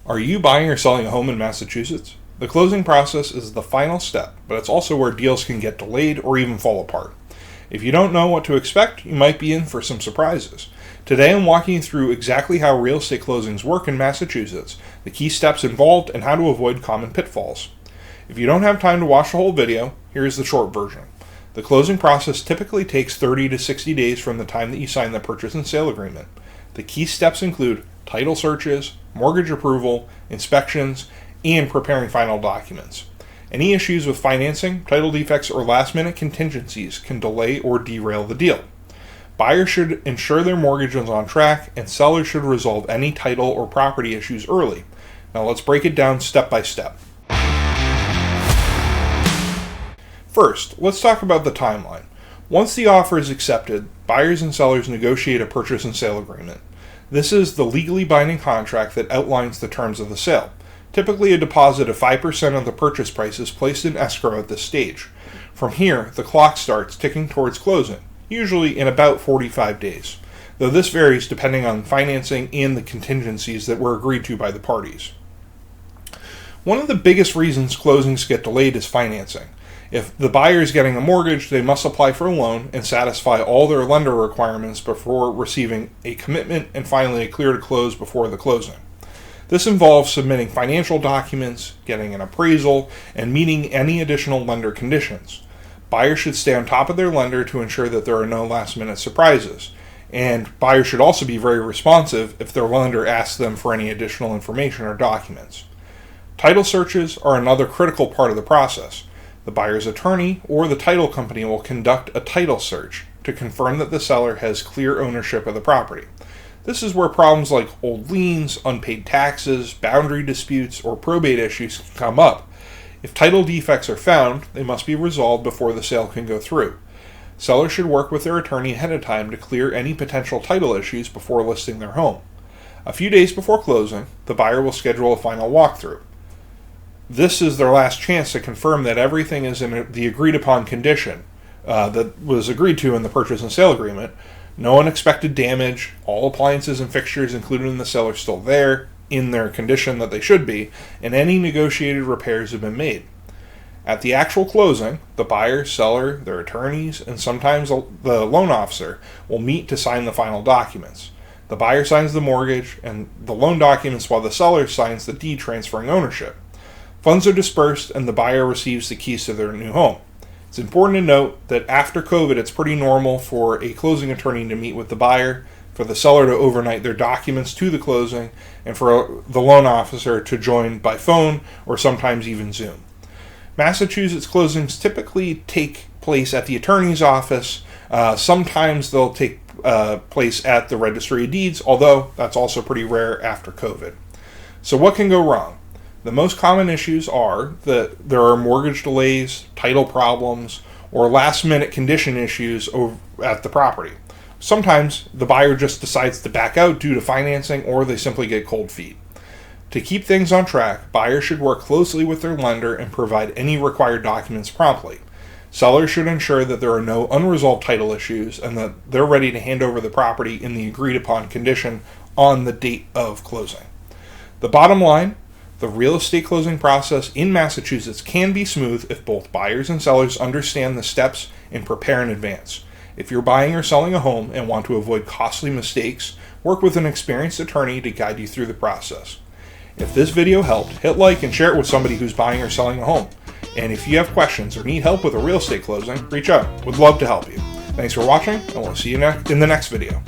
Are you buying or selling a home in Massachusetts? The closing process is the final step, but it's also where deals can get delayed or even fall apart. If you don't know what to expect, you might be in for some surprises. Today I'm walking you through exactly how real estate closings work in Massachusetts, the key steps involved, and how to avoid common pitfalls. If you don't have time to watch the whole video, here's the short version. The closing process typically takes 30 to 60 days from the time that you sign the purchase and sale agreement. The key steps include title searches, mortgage approval, inspections, and preparing final documents. Any issues with financing, title defects, or last-minute contingencies can delay or derail the deal. Buyers should ensure their mortgage is on track, and sellers should resolve any title or property issues early. Now let's break it down step by step. First, let's talk about the timeline. Once the offer is accepted, buyers and sellers negotiate a purchase and sale agreement. This is the legally binding contract that outlines the terms of the sale. Typically, a deposit of 5% of the purchase price is placed in escrow at this stage. From here, the clock starts ticking towards closing, usually in about 45 days, though this varies depending on financing and the contingencies that were agreed to by the parties. One of the biggest reasons closings get delayed is financing. If the buyer is getting a mortgage, they must apply for a loan and satisfy all their lender requirements before receiving a commitment and finally a clear to close before the closing. This involves submitting financial documents, getting an appraisal, and meeting any additional lender conditions. Buyers should stay on top of their lender to ensure that there are no last-minute surprises. And buyers should also be very responsive if their lender asks them for any additional information or documents. Title searches are another critical part of the process. The buyer's attorney or the title company will conduct a title search to confirm that the seller has clear ownership of the property. This is where problems like old liens, unpaid taxes, boundary disputes, or probate issues can come up. If title defects are found, they must be resolved before the sale can go through. Sellers should work with their attorney ahead of time to clear any potential title issues before listing their home. A few days before closing, the buyer will schedule a final walkthrough. This is their last chance to confirm that everything is in the agreed upon condition that was agreed to in the purchase and sale agreement. No unexpected damage, all appliances and fixtures included in the sale are still there, in their condition that they should be, and any negotiated repairs have been made. At the actual closing, the buyer, seller, their attorneys, and sometimes the loan officer will meet to sign the final documents. The buyer signs the mortgage and the loan documents while the seller signs the deed transferring ownership. Funds are dispersed and the buyer receives the keys to their new home. It's important to note that after COVID, it's pretty normal for a closing attorney to meet with the buyer, for the seller to overnight their documents to the closing, and for the loan officer to join by phone or sometimes even Zoom. Massachusetts closings typically take place at the attorney's office. Sometimes they'll take place at the registry of deeds, although that's also pretty rare after COVID. So what can go wrong? The most common issues are that there are mortgage delays, title problems, or last-minute condition issues at the property. Sometimes the buyer just decides to back out due to financing, or they simply get cold feet. To keep things on track, buyers should work closely with their lender and provide any required documents promptly. Sellers should ensure that there are no unresolved title issues and that they're ready to hand over the property in the agreed-upon condition on the date of closing. The bottom line: the real estate closing process in Massachusetts can be smooth if both buyers and sellers understand the steps and prepare in advance. If you're buying or selling a home and want to avoid costly mistakes, work with an experienced attorney to guide you through the process. If this video helped, hit like and share it with somebody who's buying or selling a home. And if you have questions or need help with a real estate closing, reach out. We'd love to help you. Thanks for watching, and we'll see you in the next video.